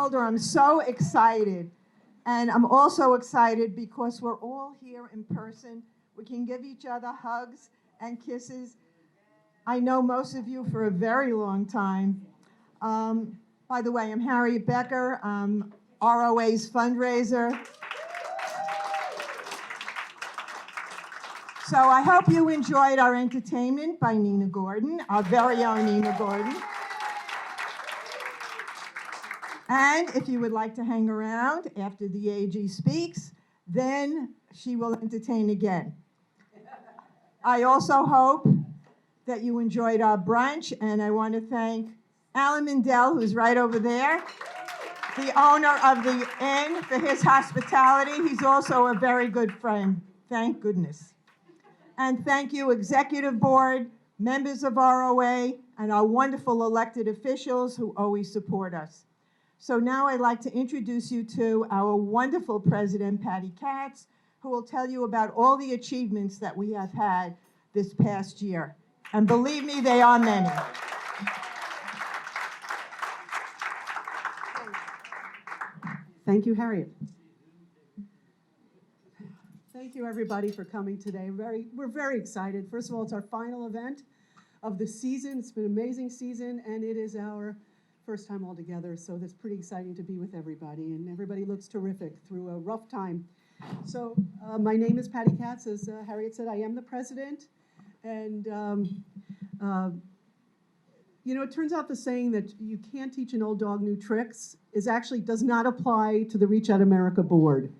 told her I'm so excited. And I'm also excited because we're all here in person. We can give each other hugs and kisses. I know most of you for a very long time. By the way, I'm Harriet Becker. I'm ROA's fundraiser. So I hope you enjoyed our entertainment by Nina Gordon, our very own Nina Gordon. And if you would like to hang around after the AG speaks, then she will entertain again. I also hope that you enjoyed our brunch, and I want to thank Alan Mindell, who's right over there, the owner of the inn, for his hospitality. He's also a very good friend, thank goodness. And thank you, Executive Board, members of ROA, and our wonderful elected officials who always support us. So now I'd like to introduce you to our wonderful president, Patty Katz, who will tell you about all the achievements that we have had this past year. And believe me, they are many. Thank you, Harriet. Thank you, everybody, for coming today. We're very excited. First of all, it's our final event of the season. It's been an amazing season, and it is our first time all together, so that's pretty exciting to be with everybody, and everybody looks terrific through a rough time. So my name is Patty Katz. As Harriet said, I am the president, and you know, it turns out the saying that you can't teach an old dog new tricks does not apply to the Reach Out America board.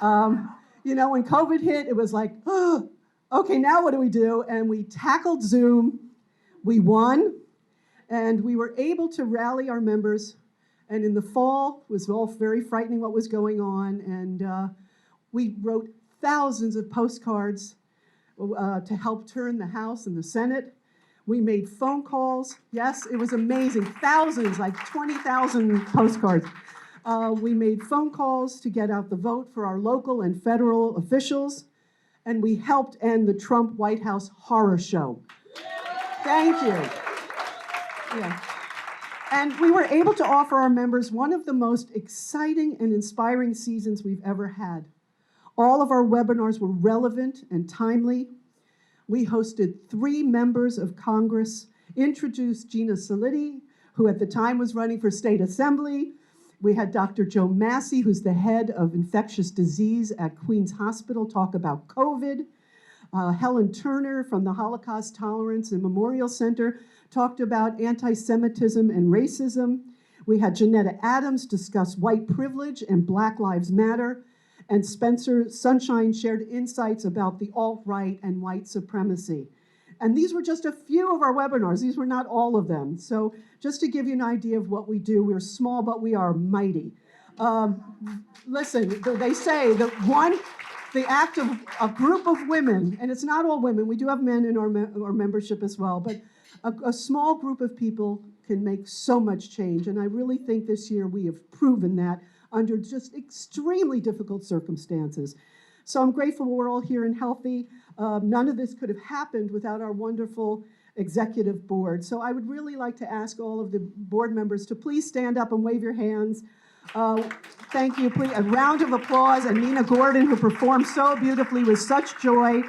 You know, when COVID hit, it was like, oh, okay, now what do we do? And we tackled Zoom, we won, and we were able to rally our members. And in the fall, it was all very frightening what was going on, and we wrote thousands of postcards to help turn the House and the Senate. We made phone calls. Yes, it was amazing. Thousands, like 20,000 postcards. We made phone calls to get out the vote for our local and federal officials, and we helped end the Trump White House horror show. Thank you. Yeah. And we were able to offer our members one of the most exciting and inspiring seasons we've ever had. All of our webinars were relevant and timely. We hosted 3 members of Congress, introduced Gina Solitti, who at the time was running for state assembly. We had Dr. Joe Massey, who's the head of infectious disease at Queens Hospital, talk about COVID. Helen Turner from the Holocaust Tolerance and Memorial Center talked about anti-Semitism and racism. We had Janetta Adams discuss white privilege and Black Lives Matter. And Spencer Sunshine shared insights about the alt-right and white supremacy. And these were just a few of our webinars. These were not all of them. So just to give you an idea of what we do, we're small, but we are mighty. Listen, they say that the act of a group of women, and it's not all women, we do have men in our membership as well, but a small group of people can make so much change. And I really think this year we have proven that under just extremely difficult circumstances. So I'm grateful we're all here and healthy. None of this could have happened without our wonderful executive board. So I would really like to ask all of the board members to please stand up and wave your hands. Thank you, please. A round of applause, and Nina Gordon, who performed so beautifully with such joy.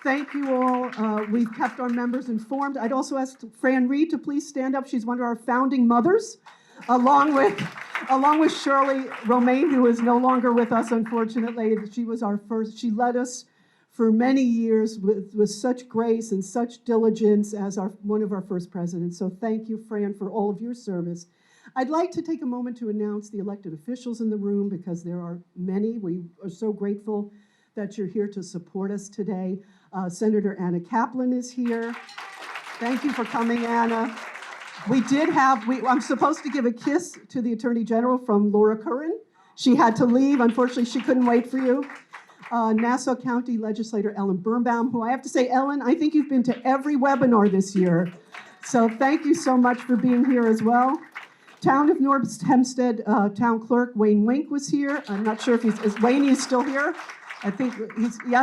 Thank you all. We've kept our members informed. I'd also ask Fran Reed to please stand up. She's one of our founding mothers, along with Shirley Romaine, who is no longer with us, unfortunately. She was our first. She led us for many years with such grace and such diligence as one of our first presidents. So thank you, Fran, for all of your service. I'd like to take a moment to announce the elected officials in the room, because there are many. We are so grateful that you're here to support us today. Senator Anna Kaplan is here. Thank you for coming, Anna. I'm supposed to give a kiss to the Attorney General from Laura Curran. She had to leave. Unfortunately, she couldn't wait for you. Nassau County Legislator Ellen Birnbaum, who I have to say, Ellen, I think you've been to every webinar this year. So thank you so much for being here as well. Town of North Hempstead Town Clerk Wayne Wink was here. I'm not sure if Wayne is still here. I think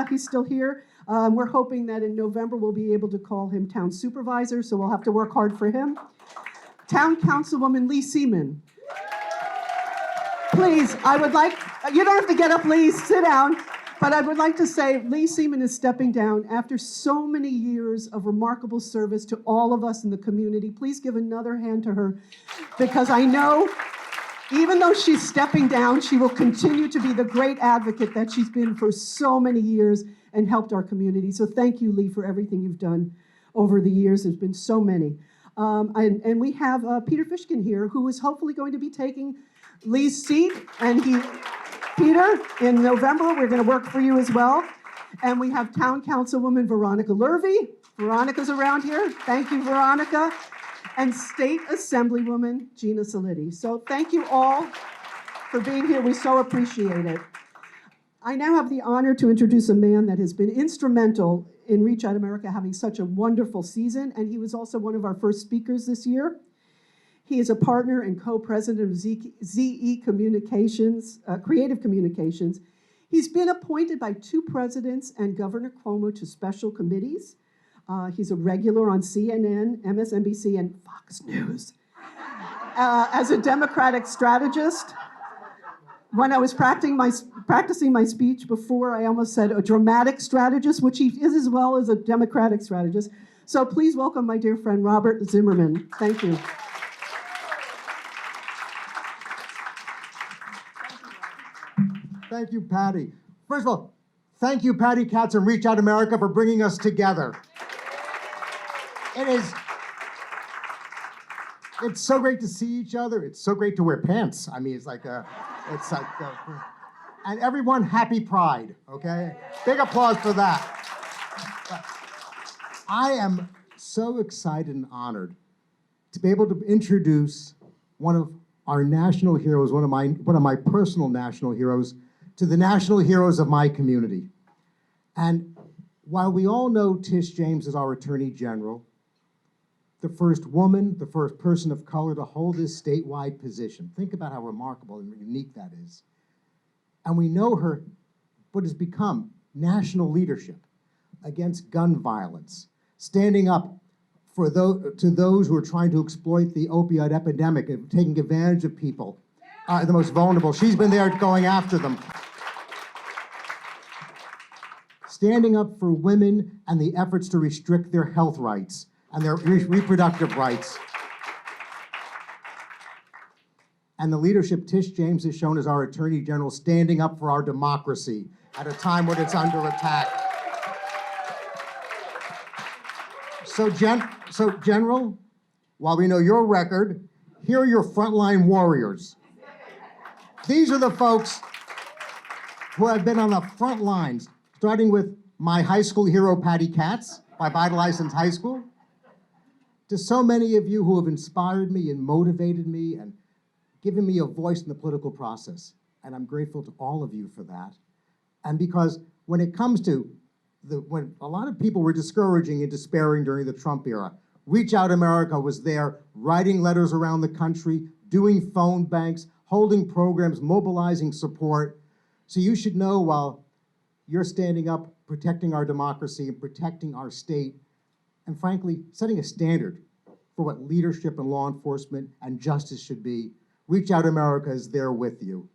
he's still here. We're hoping that in November we'll be able to call him Town Supervisor, so we'll have to work hard for him. Town Councilwoman Lee Seaman. Please, I would like, you don't have to get up, Lee, sit down. But I would like to say Lee Seaman is stepping down after so many years of remarkable service to all of us in the community. Please give another hand to her, because I know even though she's stepping down, she will continue to be the great advocate that she's been for so many years and helped our community. So thank you, Lee, for everything you've done over the years. There's been so many. And we have Peter Fishkin here, who is hopefully going to be taking Lee's seat. And Peter, in November, we're going to work for you as well. And we have Town Councilwoman Veronica Lurvy. Veronica's around here. Thank you, Veronica. And State Assemblywoman Gina Salitti. So thank you all for being here. We so appreciate it. I now have the honor to introduce a man that has been instrumental in Reach Out America having such a wonderful season, and he was also one of our first speakers this year. He is a partner and co-president of ZE Communications, Creative Communications. He's been appointed by 2 presidents and Governor Cuomo to special committees. He's a regular on CNN, MSNBC, and Fox News. As a Democratic strategist, when I was practicing my speech before, I almost said a dramatic strategist, which he is as well as a Democratic strategist. So please welcome my dear friend, Robert Zimmerman. Thank you. Thank you, Patty. First of all, thank you, Patty Katz and Reach Out America, for bringing us together. It's so great to see each other. It's so great to wear pants. I mean, and everyone, happy Pride, okay? Big applause for that. But I am so excited and honored to be able to introduce one of our national heroes, one of my personal national heroes, to the national heroes of my community. And while we all know Tish James is our Attorney General, the first woman, the first person of color to hold this statewide position. Think about how remarkable and unique that is. And we know her, what has become national leadership against gun violence, standing up for to those who are trying to exploit the opioid epidemic and taking advantage of people, the most vulnerable. She's been there going after them. Standing up for women and the efforts to restrict their health rights and their reproductive rights. And the leadership Tish James has shown as our Attorney General, standing up for our democracy at a time when it's under attack. So General, while we know your record, here are your frontline warriors. These are the folks who have been on the front lines, starting with my high school hero, Patty Katz, by Vitalizing High School, to so many of you who have inspired me and motivated me and given me a voice in the political process. And I'm grateful to all of you for that. And because when it comes to when a lot of people were discouraging and despairing during the Trump era, Reach Out America was there, writing letters around the country, doing phone banks, holding programs, mobilizing support. So you should know, while you're standing up, protecting our democracy and protecting our state, and frankly, setting a standard for what leadership and law enforcement and justice should be, Reach Out America is there with you.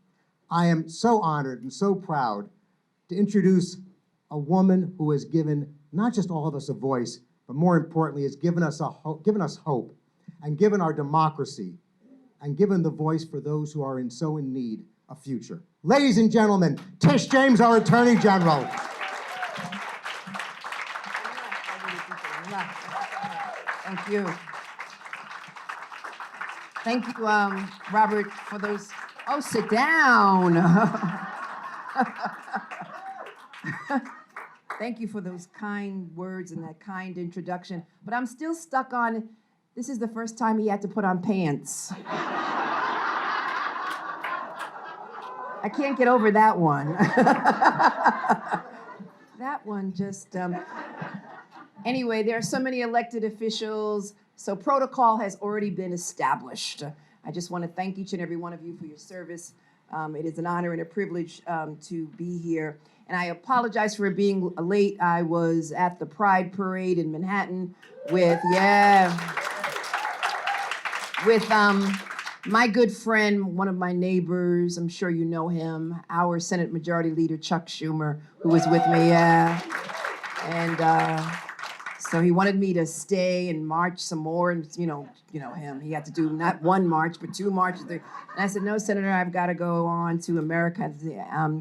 I am so honored and so proud to introduce a woman who has given not just all of us a voice, but more importantly, has given us hope, and given our democracy, and given the voice for those who are so in need a future. Ladies and gentlemen, Tish James, our Attorney General. Thank you. Thank you, Robert, for those. Oh, sit down. Thank you for those kind words and that kind introduction. But I'm still stuck on, this is the first time he had to put on pants. I can't get over that one. That one just, anyway, there are so many elected officials, so protocol has already been established. I just want to thank each and every one of you for your service. It is an honor and a privilege to be here. And I apologize for being late. I was at the Pride Parade in Manhattan with my good friend, one of my neighbors, I'm sure you know him, our Senate Majority Leader, Chuck Schumer, who was with me, yeah. And so he wanted me to stay and march some more, and you know him. He had to do not one march, but 2 marches. And I said, no, Senator, I've got to go on to America,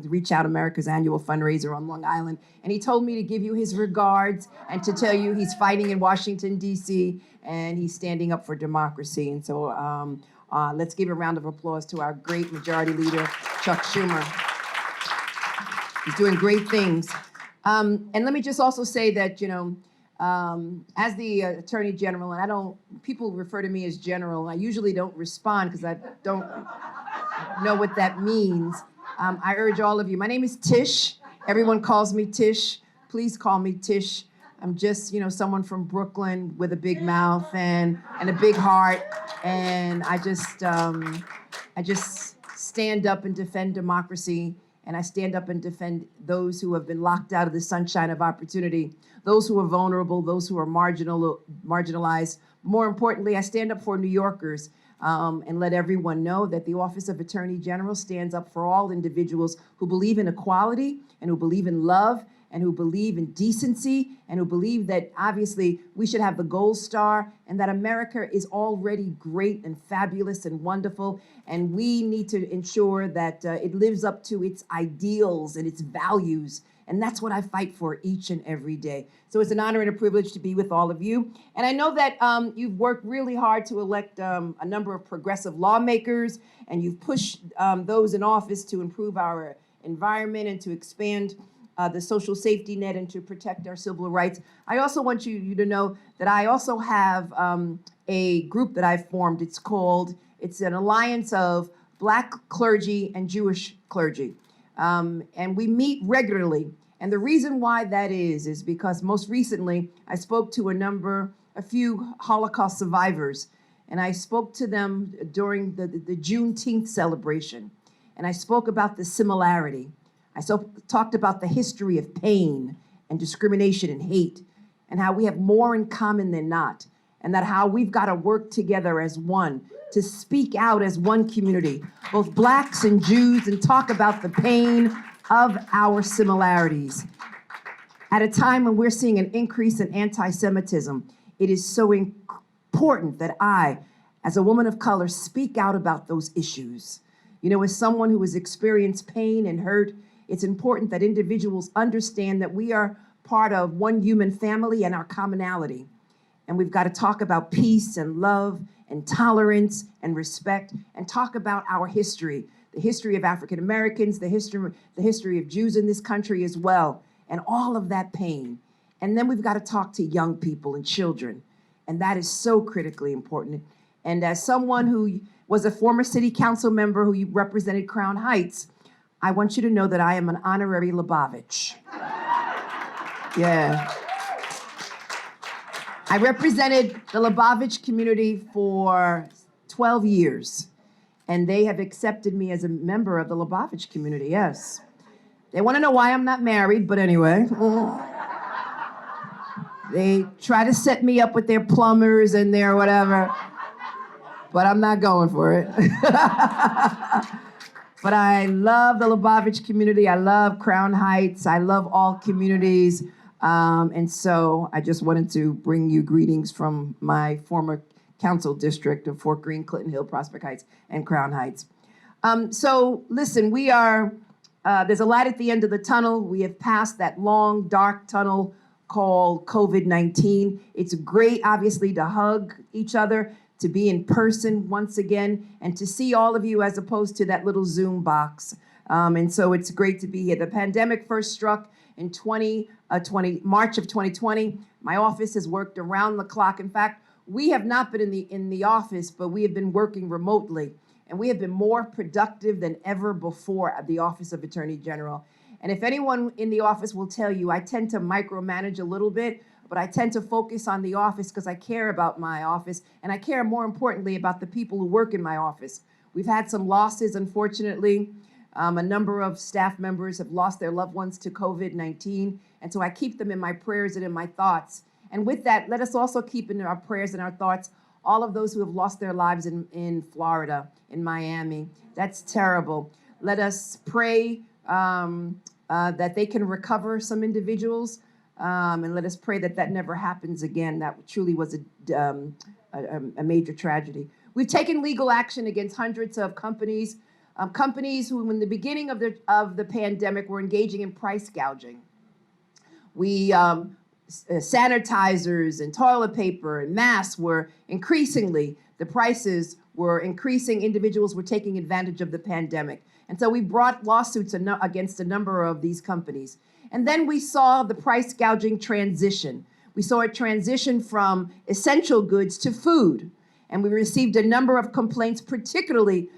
Reach Out America's annual fundraiser on Long Island. And he told me to give you his regards and to tell you he's fighting in Washington, D.C., and he's standing up for democracy. And so let's give a round of applause to our great Majority Leader, Chuck Schumer. He's doing great things. And let me just also say that, as the Attorney General, and people refer to me as General, I usually don't respond because I don't know what that means. I urge all of you, my name is Tish. Everyone calls me Tish. Please call me Tish. I'm just, someone from Brooklyn with a big mouth and a big heart. And I just stand up and defend democracy. And I stand up and defend those who have been locked out of the sunshine of opportunity, those who are vulnerable, those who are marginalized. More importantly, I stand up for New Yorkers and let everyone know that the Office of Attorney General stands up for all individuals who believe in equality and who believe in love and who believe in decency and who believe that obviously we should have the gold star and that America is already great and fabulous and wonderful, and we need to ensure that it lives up to its ideals and its values. And that's what I fight for each and every day. So it's an honor and a privilege to be with all of you. And I know that you've worked really hard to elect a number of progressive lawmakers, and you've pushed those in office to improve our environment and to expand the social safety net and to protect our civil rights. I also want you to know that I also have a group that I've formed. It's an alliance of Black clergy and Jewish clergy. And we meet regularly. And the reason why that is because most recently I spoke to a few Holocaust survivors, and I spoke to them during the Juneteenth celebration. And I spoke about the similarity. I talked about the history of pain and discrimination and hate, and how we have more in common than not, and that how we've got to work together as one, to speak out as one community, both Blacks and Jews, and talk about the pain of our similarities. At a time when we're seeing an increase in anti-Semitism, it is so important that I, as a woman of color, speak out about those issues. As someone who has experienced pain and hurt, it's important that individuals understand that we are part of one human family and our commonality. And we've got to talk about peace and love and tolerance and respect, and talk about our history, the history of African Americans, the history of Jews in this country as well, and all of that pain. And then we've got to talk to young people and children, and that is so critically important. And as someone who was a former city council member who represented Crown Heights, I want you to know that I am an honorary Lubavitch. Yeah. I represented the Lubavitch community for 12 years, and they have accepted me as a member of the Lubavitch community, yes. They want to know why I'm not married, but anyway. They try to set me up with their plumbers and their whatever, but I'm not going for it. But I love the Lubavitch community. I love Crown Heights. I love all communities. And so I just wanted to bring you greetings from my former council district of Fort Greene, Clinton Hill, Prospect Heights, and Crown Heights. So listen, there's a light at the end of the tunnel. We have passed that long, dark tunnel called COVID-19. It's great, obviously, to hug each other, to be in person once again, and to see all of you as opposed to that little Zoom box. And so it's great to be here. The pandemic first struck in March of 2020. My office has worked around the clock. In fact, we have not been in the office, but we have been working remotely. And we have been more productive than ever before at the Office of Attorney General. And if anyone in the office will tell you, I tend to micromanage a little bit, but I tend to focus on the office because I care about my office, and I care more importantly about the people who work in my office. We've had some losses, unfortunately. A number of staff members have lost their loved ones to COVID-19, and so I keep them in my prayers and in my thoughts. And with that, let us also keep in our prayers and our thoughts all of those who have lost their lives in Florida, in Miami. That's terrible. Let us pray that they can recover some individuals, and let us pray that that never happens again. That truly was a major tragedy. We've taken legal action against hundreds of companies, companies who, in the beginning of the pandemic, were engaging in price gouging. We sanitizers and toilet paper and masks were increasingly, the prices were increasing. Individuals were taking advantage of the pandemic. And so we brought lawsuits against a number of these companies. And then we saw the price gouging transition. We saw it transition from essential goods to food. And we received a number of complaints, particularly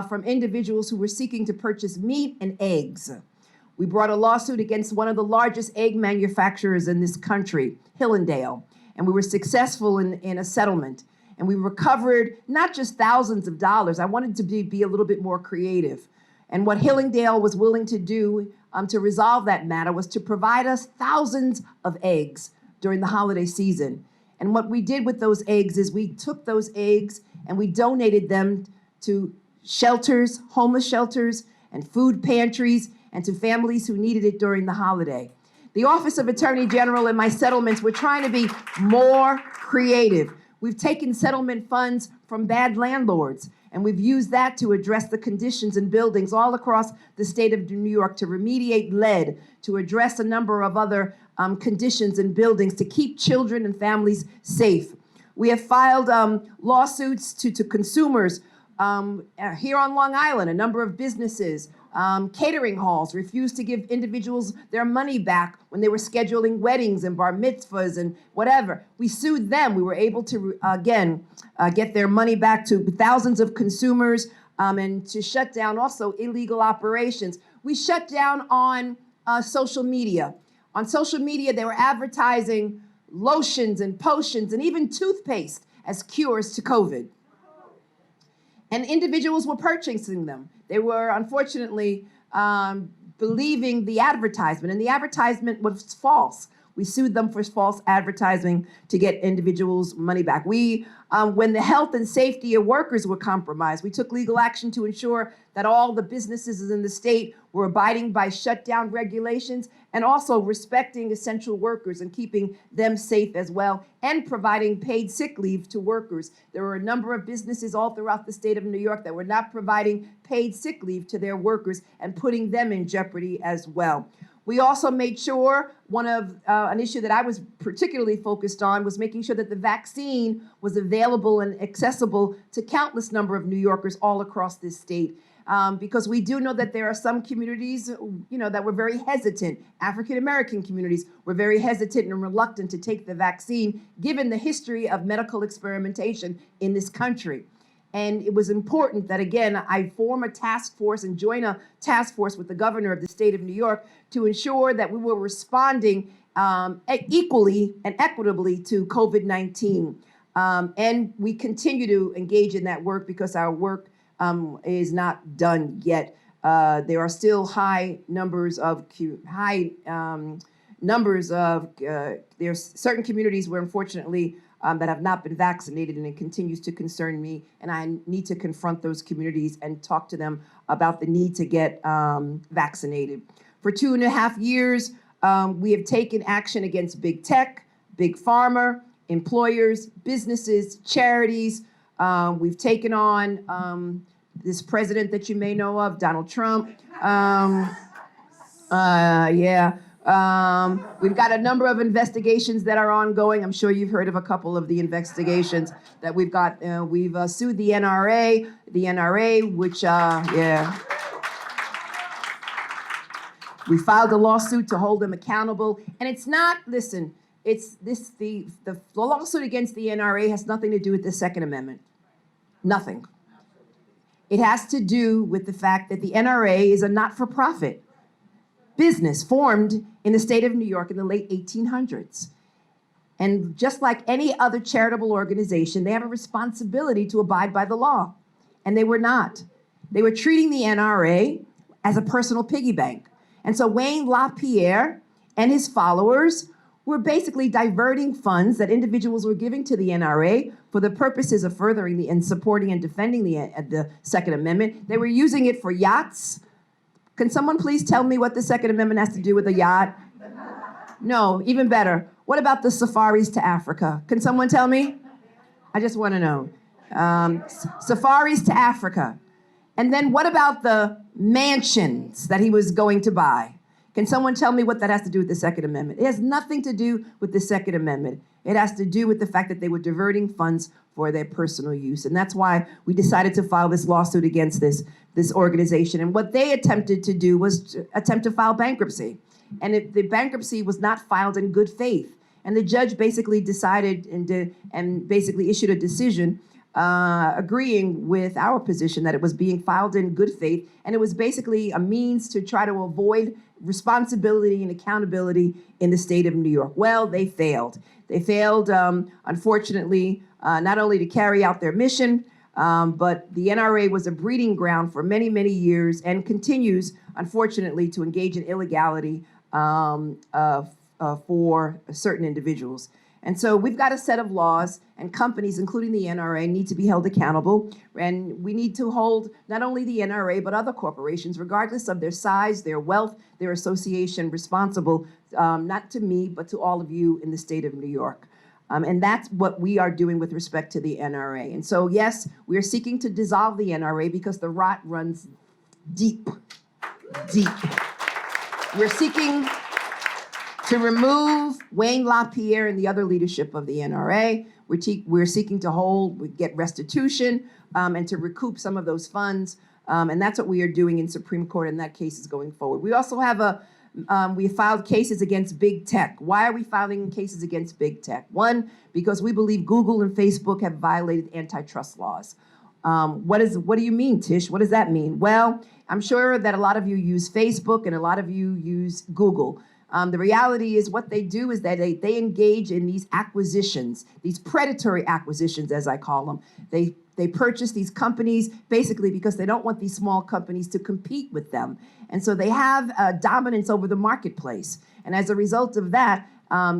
from individuals who were seeking to purchase meat and eggs. We brought a lawsuit against one of the largest egg manufacturers in this country, Hillendale, and we were successful in a settlement. And we recovered not just thousands of dollars. I wanted to be a little bit more creative. And what Hillendale was willing to do to resolve that matter was to provide us thousands of eggs during the holiday season. And what we did with those eggs is we took those eggs and we donated them to shelters, homeless shelters, and food pantries, and to families who needed it during the holiday. The Office of Attorney General and my settlements, we're trying to be more creative. We've taken settlement funds from bad landlords, and we've used that to address the conditions in buildings all across the state of New York, to remediate lead, to address a number of other conditions in buildings, to keep children and families safe. We have filed lawsuits to consumers here on Long Island. A number of businesses, catering halls, refused to give individuals their money back when they were scheduling weddings and bar mitzvahs and whatever. We sued them. We were able to, again, get their money back to thousands of consumers, and to shut down also illegal operations. We shut down on social media. On social media, they were advertising lotions and potions and even toothpaste as cures to COVID. And individuals were purchasing them. They were, unfortunately, believing the advertisement, and the advertisement was false. We sued them for false advertising to get individuals' money back. We, when the health and safety of workers were compromised, we took legal action to ensure that all the businesses in the state were abiding by shutdown regulations and also respecting essential workers and keeping them safe as well, and providing paid sick leave to workers. There were a number of businesses all throughout the state of New York that were not providing paid sick leave to their workers and putting them in jeopardy as well. We also made sure an issue that I was particularly focused on was making sure that the vaccine was available and accessible to countless number of New Yorkers all across this state. Because we do know that there are some communities, that were very hesitant. African-American communities were very hesitant and reluctant to take the vaccine, given the history of medical experimentation in this country. And it was important that, again, I form a task force and join a task force with the governor of the state of New York to ensure that we were responding equally and equitably to COVID-19. And we continue to engage in that work because our work is not done yet. There are still high numbers of there's certain communities where, unfortunately, that have not been vaccinated, and it continues to concern me. And I need to confront those communities and talk to them about the need to get vaccinated. For 2.5 years, we have taken action against big tech, big pharma, employers, businesses, charities. We've taken on this president that you may know of, Donald Trump. We've got a number of investigations that are ongoing. I'm sure you've heard of a couple of the investigations that we've got. We've sued the NRA, which, we filed a lawsuit to hold them accountable. And it's not, listen, the lawsuit against the NRA has nothing to do with the Second Amendment. Nothing. It has to do with the fact that the NRA is a not-for-profit business formed in the state of New York in the late 1800s. And just like any other charitable organization, they have a responsibility to abide by the law. And they were not. They were treating the NRA as a personal piggy bank. And so Wayne LaPierre and his followers were basically diverting funds that individuals were giving to the NRA for the purposes of furthering and supporting and defending the Second Amendment. They were using it for yachts. Can someone please tell me what the Second Amendment has to do with a yacht? No, even better. What about the safaris to Africa? Can someone tell me? I just want to know. Safaris to Africa. And then what about the mansions that he was going to buy? Can someone tell me what that has to do with the Second Amendment? It has nothing to do with the Second Amendment. It has to do with the fact that they were diverting funds for their personal use. And that's why we decided to file this lawsuit against this organization. And what they attempted to do was to attempt to file bankruptcy. And the bankruptcy was not filed in good faith. And the judge basically decided and basically issued a decision agreeing with our position that it was being filed in good faith, and it was basically a means to try to avoid responsibility and accountability in the state of New York. Well, they failed. They failed, unfortunately, not only to carry out their mission, but the NRA was a breeding ground for many, many years and continues, unfortunately, to engage in illegality for certain individuals. And so we've got a set of laws, and companies, including the NRA, need to be held accountable. And we need to hold not only the NRA, but other corporations, regardless of their size, their wealth, their association, responsible, not to me, but to all of you in the state of New York. And that's what we are doing with respect to the NRA. And so, yes, we are seeking to dissolve the NRA because the rot runs deep, deep. We're seeking to remove Wayne LaPierre and the other leadership of the NRA. We're seeking to get restitution and to recoup some of those funds. And that's what we are doing in Supreme Court, and that case is going forward. We also have we filed cases against big tech. Why are we filing cases against big tech? One, because we believe Google and Facebook have violated antitrust laws. What do you mean, Tish? What does that mean? Well, I'm sure that a lot of you use Facebook and a lot of you use Google. The reality is what they do is that they engage in these acquisitions, these predatory acquisitions, as I call them. They purchase these companies basically because they don't want these small companies to compete with them. And so they have dominance over the marketplace. And as a result of that,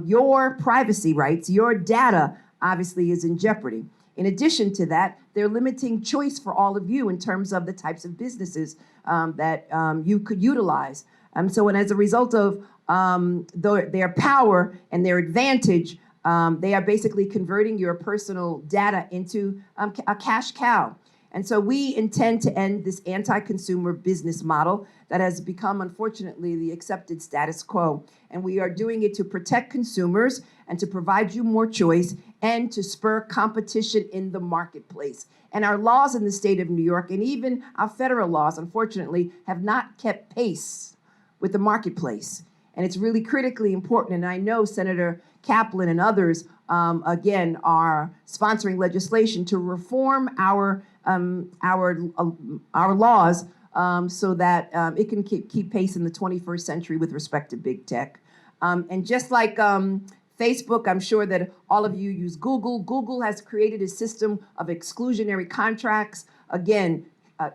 your privacy rights, your data obviously is in jeopardy. In addition to that, they're limiting choice for all of you in terms of the types of businesses that you could utilize. So as a result of their power and their advantage, they are basically converting your personal data into a cash cow. And so we intend to end this anti-consumer business model that has become, unfortunately, the accepted status quo. And we are doing it to protect consumers and to provide you more choice and to spur competition in the marketplace. And our laws in the state of New York and even our federal laws, unfortunately, have not kept pace with the marketplace. And it's really critically important. And I know Senator Kaplan and others, again, are sponsoring legislation to reform our laws so that it can keep pace in the 21st century with respect to big tech. And just like Facebook, I'm sure that all of you use Google. Google has created a system of exclusionary contracts. Again,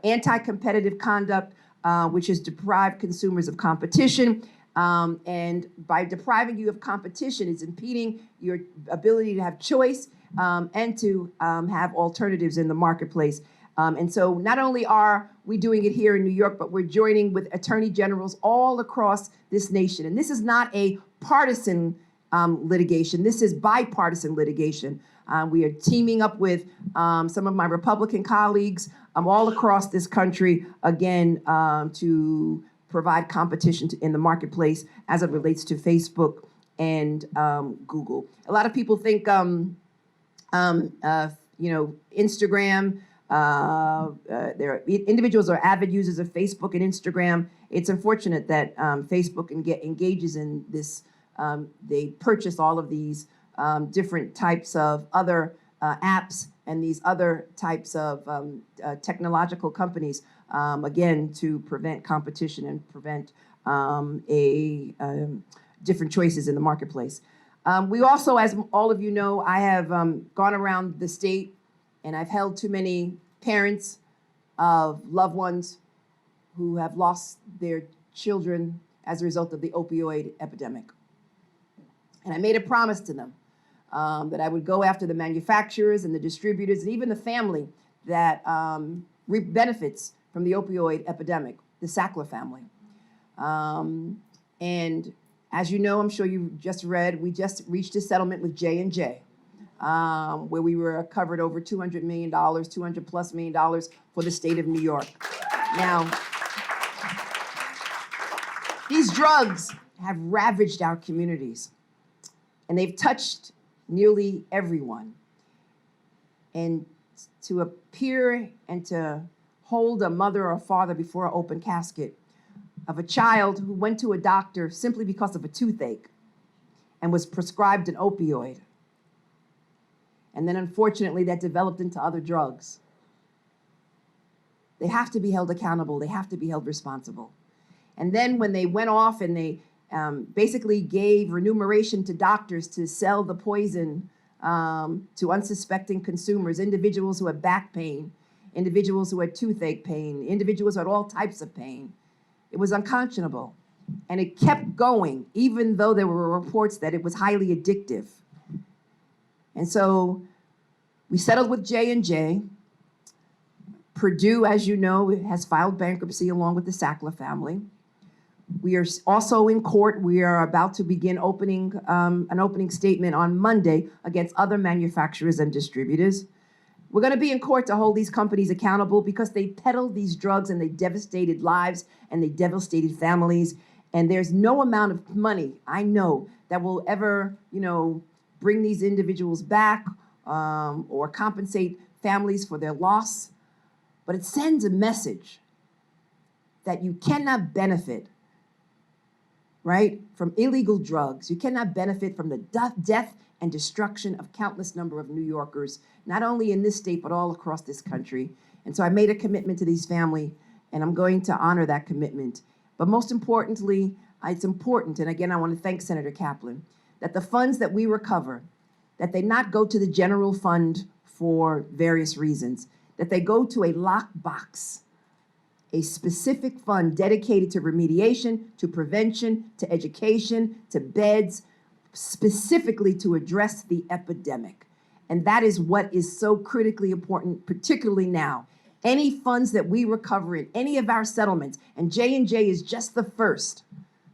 anti-competitive conduct, which has deprived consumers of competition. And by depriving you of competition, it's impeding your ability to have choice and to have alternatives in the marketplace. And so not only are we doing it here in New York, but we're joining with attorney generals all across this nation. And this is not a partisan litigation. This is bipartisan litigation. We are teaming up with some of my Republican colleagues all across this country, again, to provide competition in the marketplace as it relates to Facebook and Google. A lot of people think, Instagram, individuals are avid users of Facebook and Instagram. It's unfortunate that Facebook engages in this. They purchase all of these different types of other apps and these other types of technological companies, again, to prevent competition and prevent different choices in the marketplace. We also, as all of you know, I have gone around the state and I've held too many parents of loved ones who have lost their children as a result of the opioid epidemic. And I made a promise to them that I would go after the manufacturers and the distributors and even the family that reap benefits from the opioid epidemic, the Sackler family. And as you know, I'm sure you just read, we just reached a settlement with J&J, where we were covered over $200 million, $200+ million for the state of New York. Now, these drugs have ravaged our communities, and they've touched nearly everyone. And to appear and to hold a mother or a father before an open casket of a child who went to a doctor simply because of a toothache and was prescribed an opioid. And then unfortunately that developed into other drugs. They have to be held accountable. They have to be held responsible. And then when they went off and they basically gave remuneration to doctors to sell the poison to unsuspecting consumers, individuals who had back pain, individuals who had toothache pain, individuals who had all types of pain. It was unconscionable. And it kept going, even though there were reports that it was highly addictive. And so we settled with J&J. Purdue, as you know, has filed bankruptcy along with the Sackler family. We are also in court. We are about to begin an opening statement on Monday against other manufacturers and distributors. We're going to be in court to hold these companies accountable because they peddled these drugs and they devastated lives and they devastated families. And there's no amount of money, I know, that will ever, bring these individuals back or compensate families for their loss. But it sends a message that you cannot benefit, right, from illegal drugs. You cannot benefit from the death and destruction of countless number of New Yorkers, not only in this state, but all across this country. And so I made a commitment to these family, and I'm going to honor that commitment. But most importantly, it's important, and again, I want to thank Senator Kaplan, that the funds that we recover, that they not go to the general fund for various reasons, that they go to a lockbox, a specific fund dedicated to remediation, to prevention, to education, to beds, specifically to address the epidemic. And that is what is so critically important, particularly now. Any funds that we recover in any of our settlements, and J&J is just the first,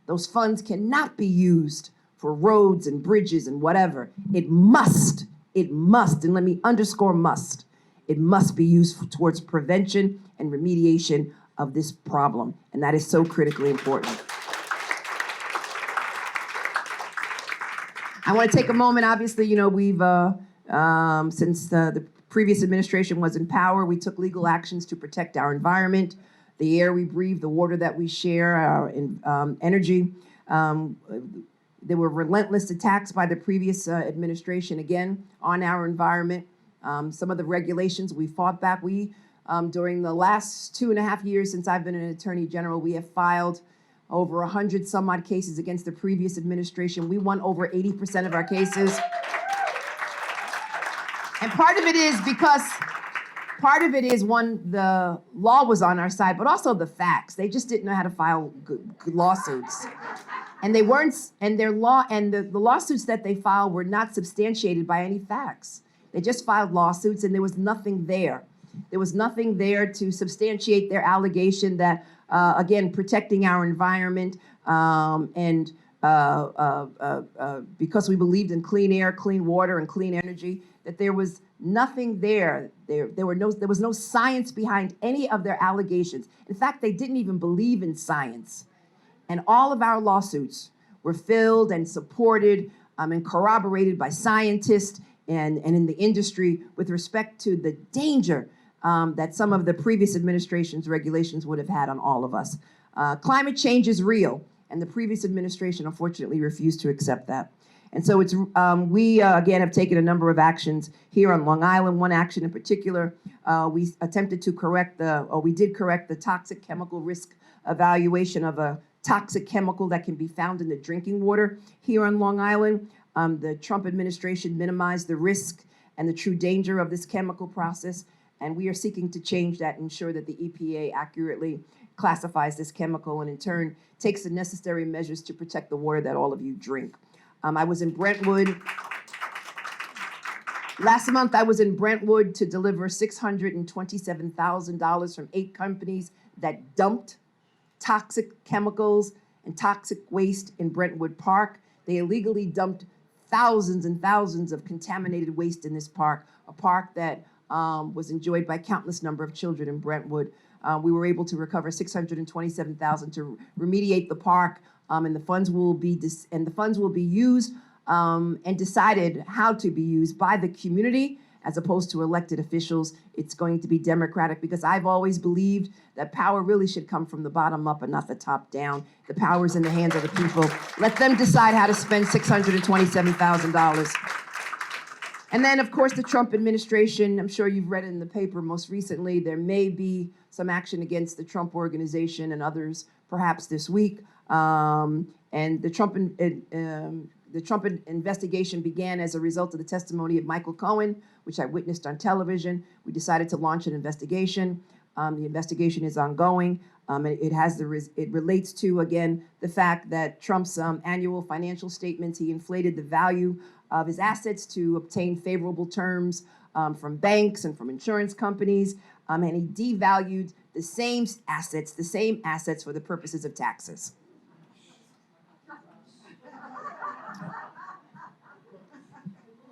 those funds cannot be used for roads and bridges and whatever. It must, and let me underscore must, it must be used towards prevention and remediation of this problem. And that is so critically important. I want to take a moment, obviously, we've, since the previous administration was in power, we took legal actions to protect our environment, the air we breathe, the water that we share, our energy. There were relentless attacks by the previous administration, again, on our environment. Some of the regulations we fought back. During the last 2.5 years since I've been an attorney general, we have filed over 100 some odd cases against the previous administration. We won over 80% of our cases. And part of it is one, the law was on our side, but also the facts. They just didn't know how to file good lawsuits. And they weren't, and their law, and the lawsuits that they filed were not substantiated by any facts. They just filed lawsuits and there was nothing there. There was nothing there to substantiate their allegation that, again, protecting our environment and because we believed in clean air, clean water, and clean energy, that there was nothing there. There was no science behind any of their allegations. In fact, they didn't even believe in science. And all of our lawsuits were filled and supported and corroborated by scientists and in the industry with respect to the danger that some of the previous administration's regulations would have had on all of us. Climate change is real, and the previous administration unfortunately refused to accept that. And so it's we again have taken a number of actions here on Long Island. One action in particular, we attempted to correct we did correct the toxic chemical risk evaluation of a toxic chemical that can be found in the drinking water here on Long Island. The Trump administration minimized the risk and the true danger of this chemical process, and we are seeking to change that and ensure that the EPA accurately classifies this chemical and in turn takes the necessary measures to protect the water that all of you drink. I was in Brentwood. Last month, I was in Brentwood to deliver $627,000 from 8 companies that dumped toxic chemicals and toxic waste in Brentwood Park. They illegally dumped thousands and thousands of contaminated waste in this park, a park that was enjoyed by countless number of children in Brentwood. We were able to recover $627,000 to remediate the park, and the funds will be used and decided how to be used by the community as opposed to elected officials. It's going to be democratic because I've always believed that power really should come from the bottom up and not the top down. The power is in the hands of the people. Let them decide how to spend $627,000. And then, of course, the Trump administration, I'm sure you've read in the paper most recently, there may be some action against the Trump organization and others perhaps this week. And the Trump investigation began as a result of the testimony of Michael Cohen, which I witnessed on television. We decided to launch an investigation. The investigation is ongoing. It relates to, again, the fact that Trump's annual financial statements, he inflated the value of his assets to obtain favorable terms from banks and from insurance companies, and he devalued the same assets for the purposes of taxes.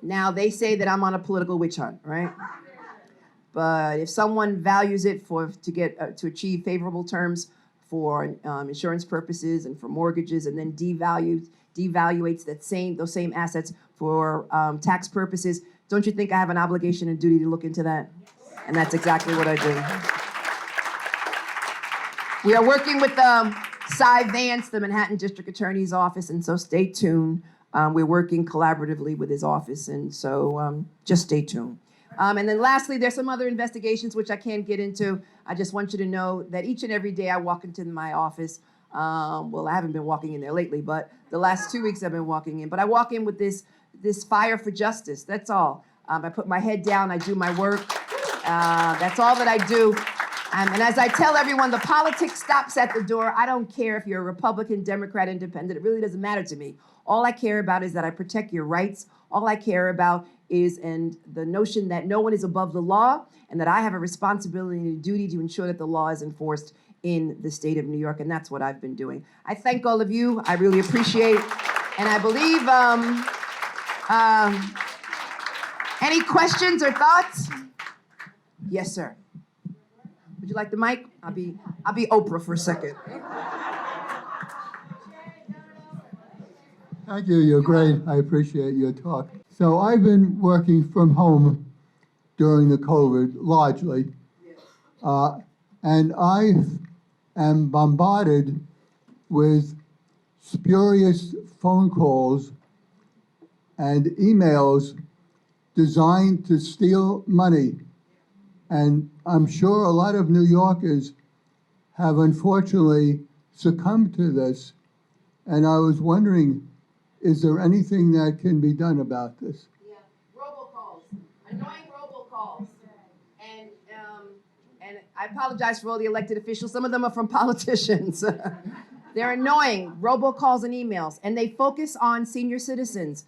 Now, they say that I'm on a political witch hunt, right? But if someone values it to achieve favorable terms for insurance purposes and for mortgages, and then devaluates those same assets for tax purposes, don't you think I have an obligation and duty to look into that? And that's exactly what I do. We are working with Cy Vance, the Manhattan District Attorney's Office, and so stay tuned. We're working collaboratively with his office, and so just stay tuned. And then lastly, there's some other investigations which I can't get into. I just want you to know that each and every day I walk into my office. Well, I haven't been walking in there lately, but the last 2 weeks I've been walking in. But I walk in with this fire for justice, that's all. I put my head down, I do my work. That's all that I do. And as I tell everyone, the politics stops at the door. I don't care if you're a Republican, Democrat, Independent. It really doesn't matter to me. All I care about is that I protect your rights. All I care about is the notion that no one is above the law and that I have a responsibility and a duty to ensure that the law is enforced in the state of New York, and that's what I've been doing. I thank all of you. I really appreciate, and I believe, any questions or thoughts? Yes, sir. Would you like the mic? I'll be Oprah for a second. Thank you. You're great. I appreciate your talk. So I've been working from home during the COVID, largely, and I am bombarded with spurious phone calls and emails designed to steal money. And I'm sure a lot of New Yorkers have unfortunately succumbed to this. And I was wondering, is there anything that can be done about this? Yeah, robocalls, annoying robocalls. And I apologize for all the elected officials. Some of them are from politicians. They're annoying, robocalls and emails. And they focus on senior citizens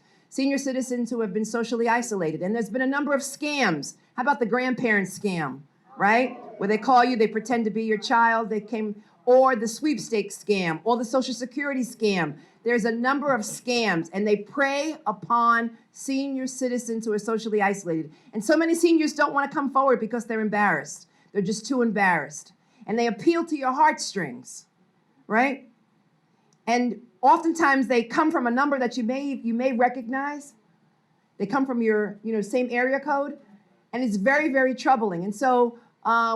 who have been socially isolated. And there's been a number of scams. How about the grandparent scam, right? Where they call you, they pretend to be your child, or the sweepstakes scam, or the Social Security scam. There's a number of scams, and they prey upon senior citizens who are socially isolated. And so many seniors don't want to come forward because they're embarrassed. They're just too embarrassed. And they appeal to your heartstrings, right? And oftentimes they come from a number that you may recognize. They come from your same area code, and it's very, very troubling. And so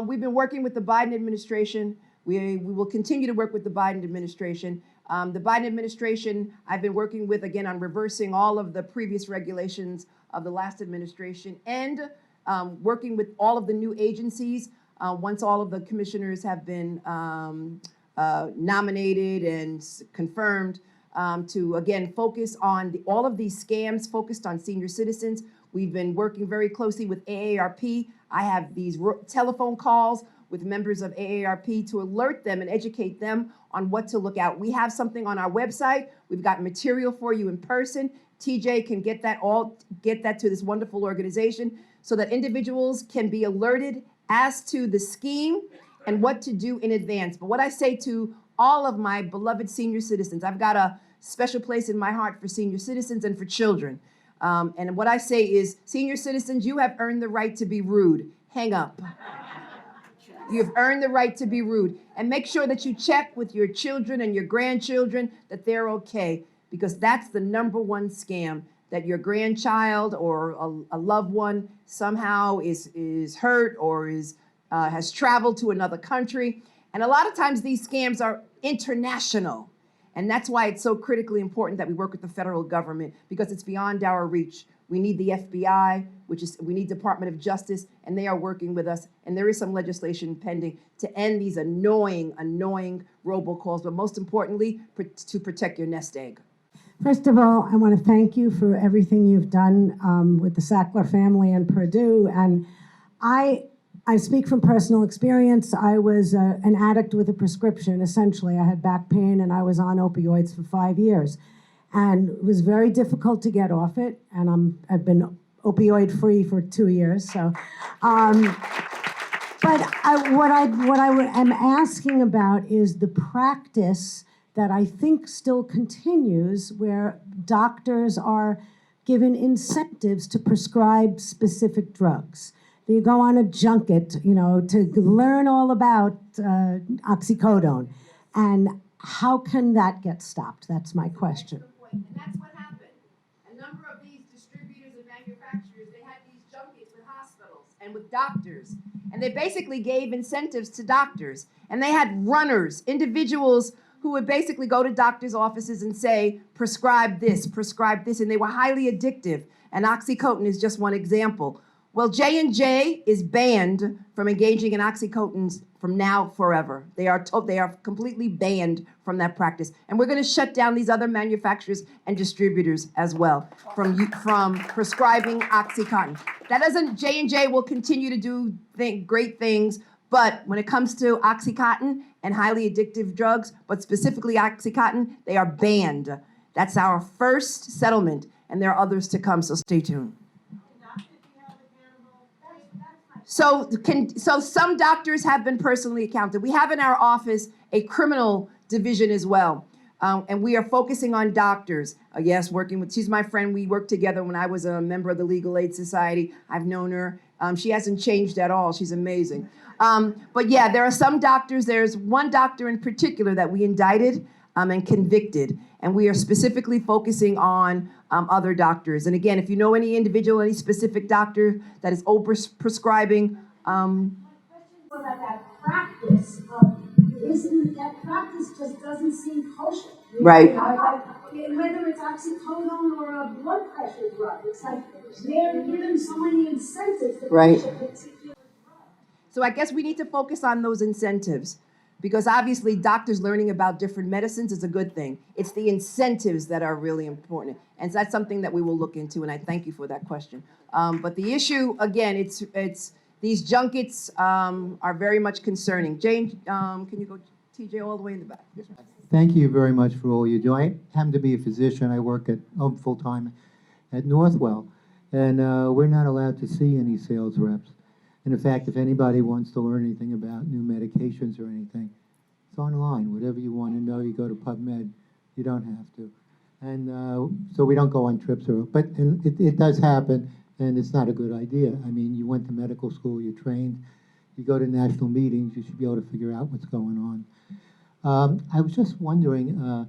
we've been working with the Biden administration. We will continue to work with the Biden administration. The Biden administration, I've been working with, again, on reversing all of the previous regulations of the last administration and working with all of the new agencies once all of the commissioners have been nominated and confirmed to, again, focus on all of these scams focused on senior citizens. We've been working very closely with AARP. I have these telephone calls with members of AARP to alert them and educate them on what to look out. We have something on our website. We've got material for you in person. TJ can get that to this wonderful organization so that individuals can be alerted as to the scheme and what to do in advance. But what I say to all of my beloved senior citizens, I've got a special place in my heart for senior citizens and for children. And what I say is, senior citizens, you have earned the right to be rude. Hang up. You've earned the right to be rude. And make sure that you check with your children and your grandchildren that they're okay, because that's the number one scam, that your grandchild or a loved one somehow is hurt or has traveled to another country. And a lot of times these scams are international. And that's why it's so critically important that we work with the federal government, because it's beyond our reach. We need the FBI, we need Department of Justice, and they are working with us. And there is some legislation pending to end these annoying robocalls, but most importantly, to protect your nest egg. First of all, I want to thank you for everything you've done with the Sackler family and Purdue. And I speak from personal experience. I was an addict with a prescription, essentially. I had back pain and I was on opioids for 5 years. And it was very difficult to get off it. And I've been opioid free for 2 years. So, but what I am asking about is the practice that I think still continues, where doctors are given incentives to prescribe specific drugs. You go on a junket, to learn all about oxycodone. And how can that get stopped? That's my question. And that's what happened. A number of these distributors and manufacturers, they had these junkets with hospitals and with doctors. And they basically gave incentives to doctors. And they had runners, individuals who would basically go to doctors' offices and say, prescribe this, and they were highly addictive. And Oxycontin is just one example. Well, J&J is banned from engaging in Oxycontins from now forever. They are completely banned from that practice. And we're going to shut down these other manufacturers and distributors as well from prescribing Oxycontin. That doesn't, J&J will continue to do great things, but when it comes to Oxycontin and highly addictive drugs, but specifically Oxycontin, they are banned. That's our first settlement, and there are others to come, so stay tuned. So some doctors have been personally accounted. We have in our office a criminal division as well. And we are focusing on doctors. Yes, she's my friend. We worked together when I was a member of the Legal Aid Society. I've known her. She hasn't changed at all. She's amazing. But yeah, there are some doctors. There's one doctor in particular that we indicted and convicted. And we are specifically focusing on other doctors. And again, if you know any individual, any specific doctor that is over-prescribing. My question was about that practice. That practice just doesn't seem kosher. Right. Whether it's oxycodone or a blood pressure drug, it's like they're given so many incentives to push a particular drug. So I guess we need to focus on those incentives, because obviously doctors learning about different medicines is a good thing. It's the incentives that are really important. And that's something that we will look into, and I thank you for that question. But the issue, again, it's these junkets are very much concerning. Jane, can you go, TJ, all the way in the back? Thank you very much for all you do. I happen to be a physician. I work full-time at Northwell, and we're not allowed to see any sales reps. And in fact, if anybody wants to learn anything about new medications or anything, it's online. Whatever you want to know, you go to PubMed. You don't have to. And so we don't go on trips. But it does happen, and it's not a good idea. I mean, you went to medical school, you trained, you go to national meetings, you should be able to figure out what's going on. I was just wondering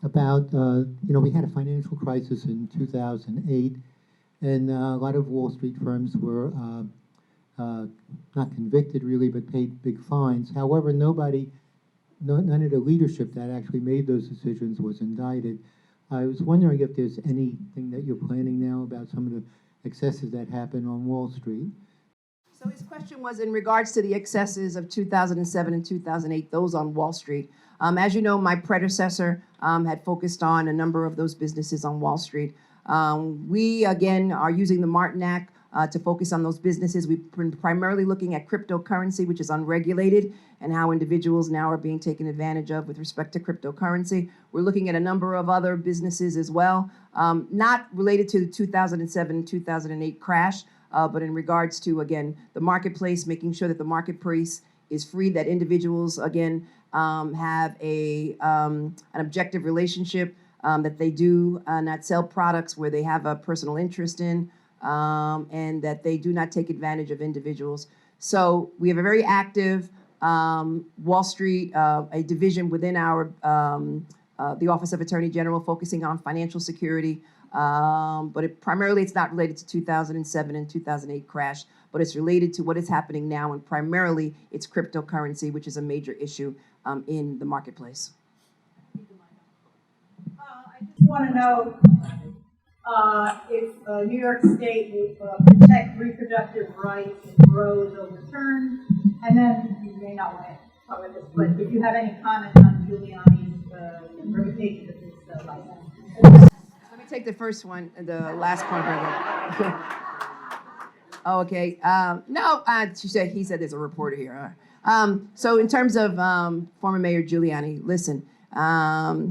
about, we had a financial crisis in 2008, and a lot of Wall Street firms were not convicted really, but paid big fines. However, none of the leadership that actually made those decisions was indicted. I was wondering if there's anything that you're planning now about some of the excesses that happened on Wall Street. So his question was in regards to the excesses of 2007 and 2008, those on Wall Street. As you know, my predecessor had focused on a number of those businesses on Wall Street. We, again, are using the Martin Act to focus on those businesses. We've been primarily looking at cryptocurrency, which is unregulated, and how individuals now are being taken advantage of with respect to cryptocurrency. We're looking at a number of other businesses as well, not related to the 2007 and 2008 crash, but in regards to, again, the marketplace, making sure that the marketplace is free, that individuals, again, have an objective relationship, that they do not sell products where they have a personal interest in, and that they do not take advantage of individuals. So we have a very active Wall Street, a division within our the Office of Attorney General focusing on financial security, but primarily it's not related to 2007 and 2008 crash, but it's related to what is happening now, and primarily it's cryptocurrency, which is a major issue in the marketplace. I just want to know if New York State will protect reproductive rights if Roe is overturned, and then you may not want to cover this, but if you have any comments on Giuliani's revocation of his license. Let me take the first one, the last point. Oh, okay. No, he said there's a reporter here. So in terms of former Mayor Giuliani, listen,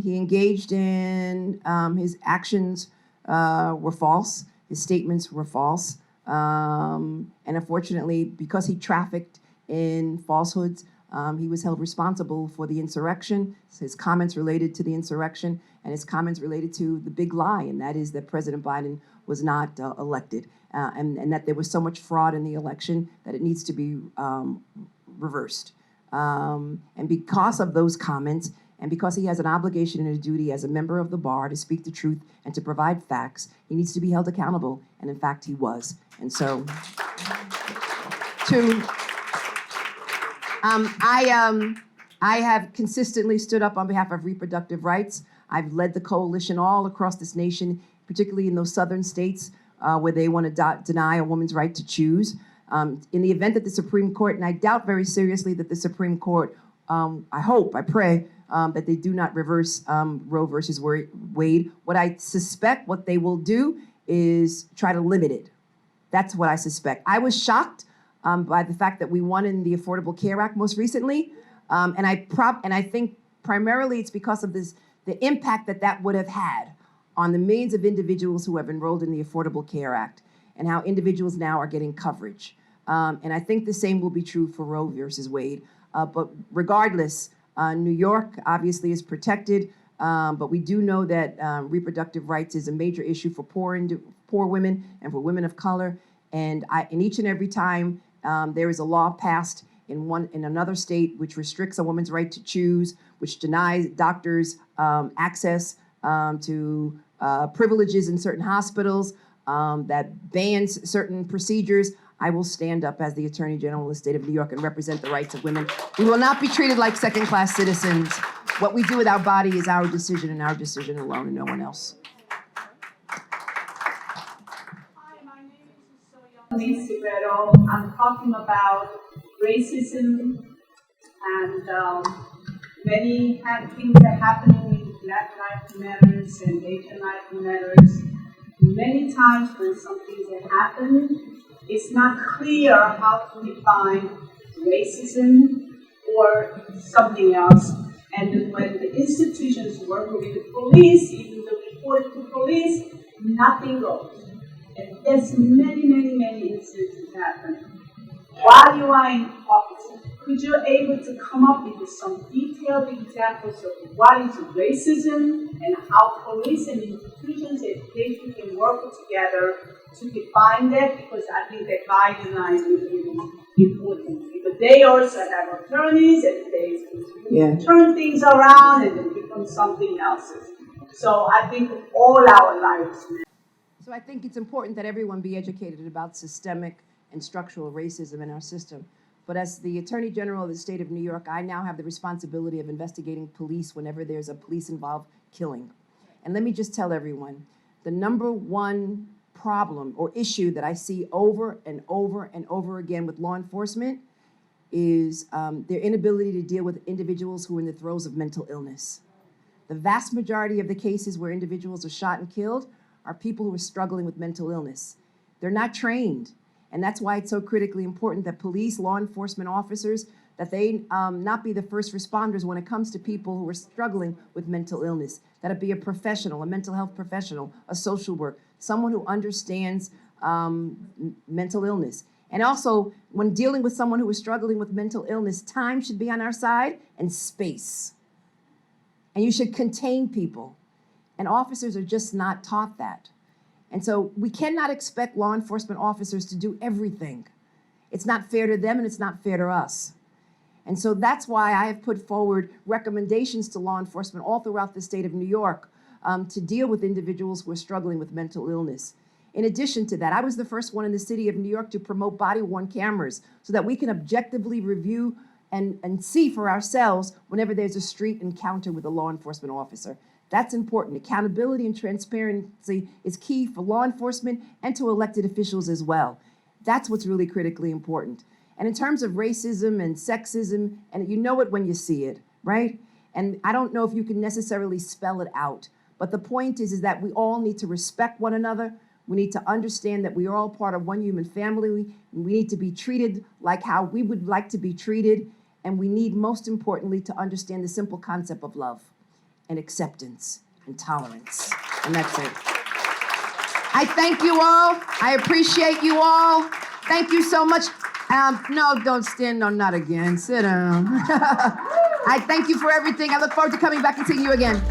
he engaged in his actions were false. His statements were false. And unfortunately, because he trafficked in falsehoods, he was held responsible for the insurrection, his comments related to the insurrection, and his comments related to the big lie, and that is that President Biden was not elected, and that there was so much fraud in the election that it needs to be reversed. And because of those comments, and because he has an obligation and a duty as a member of the bar to speak the truth and to provide facts, he needs to be held accountable, and in fact, he was. And so, I have consistently stood up on behalf of reproductive rights. I've led the coalition all across this nation, particularly in those southern states where they want to deny a woman's right to choose. In the event that the Supreme Court, and I doubt very seriously that the Supreme Court, I hope, I pray, that they do not reverse Roe versus Wade. What I suspect what they will do is try to limit it. That's what I suspect. I was shocked by the fact that we won in the Affordable Care Act most recently, and I think primarily it's because of the impact that would have had on the millions of individuals who have enrolled in the Affordable Care Act, and how individuals now are getting coverage. And I think the same will be true for Roe versus Wade. But regardless, New York obviously is protected, but we do know that reproductive rights is a major issue for poor women and for women of color. And each and every time there is a law passed in another state which restricts a woman's right to choose, which denies doctors access to privileges in certain hospitals, that bans certain procedures, I will stand up as the Attorney General of the state of New York and represent the rights of women. We will not be treated like second-class citizens. What we do with our body is our decision and our decision alone and no one else. Hi, my name is Isabel. I'm talking about racism and many things are happening in Black Lives Matters and Asian Lives Matters. Many times when some things happen, it's not clear how to define racism or something else. And when the institutions work with the police, even the report to police, nothing goes. And there's many incidents happen. While you are in office, could you able to come up with some detailed examples of what is racism and how police and institutions, education can work together to define that? Because I think that guideline is really important. Because they also have attorneys and they turn things around and then become something else. So I think all our lives. So I think it's important that everyone be educated about systemic and structural racism in our system. But as the Attorney General of the state of New York, I now have the responsibility of investigating police whenever there's a police-involved killing. And let me just tell everyone, the number one problem or issue that I see over and over and over again with law enforcement is their inability to deal with individuals who are in the throes of mental illness. The vast majority of the cases where individuals are shot and killed are people who are struggling with mental illness. They're not trained. And that's why it's so critically important that police, law enforcement officers, that they not be the first responders when it comes to people who are struggling with mental illness. That it be a professional, a mental health professional, a social worker, someone who understands mental illness. And also, when dealing with someone who is struggling with mental illness, time should be on our side and space. And you should contain people. And officers are just not taught that. And so we cannot expect law enforcement officers to do everything. It's not fair to them and it's not fair to us. And so that's why I have put forward recommendations to law enforcement all throughout the state of New York to deal with individuals who are struggling with mental illness. In addition to that, I was the first one in the city of New York to promote body-worn cameras so that we can objectively review and see for ourselves whenever there's a street encounter with a law enforcement officer. That's important. Accountability and transparency is key for law enforcement and to elected officials as well. That's what's really critically important. And in terms of racism and sexism, and you know it when you see it, right? And I don't know if you can necessarily spell it out, but the point is that we all need to respect one another. We need to understand that we are all part of one human family. We need to be treated like how we would like to be treated. And we need, most importantly, to understand the simple concept of love and acceptance and tolerance. And that's it. I thank you all. I appreciate you all. Thank you so much. No, don't stand. No, not again. Sit down. I thank you for everything. I look forward to coming back and seeing you again.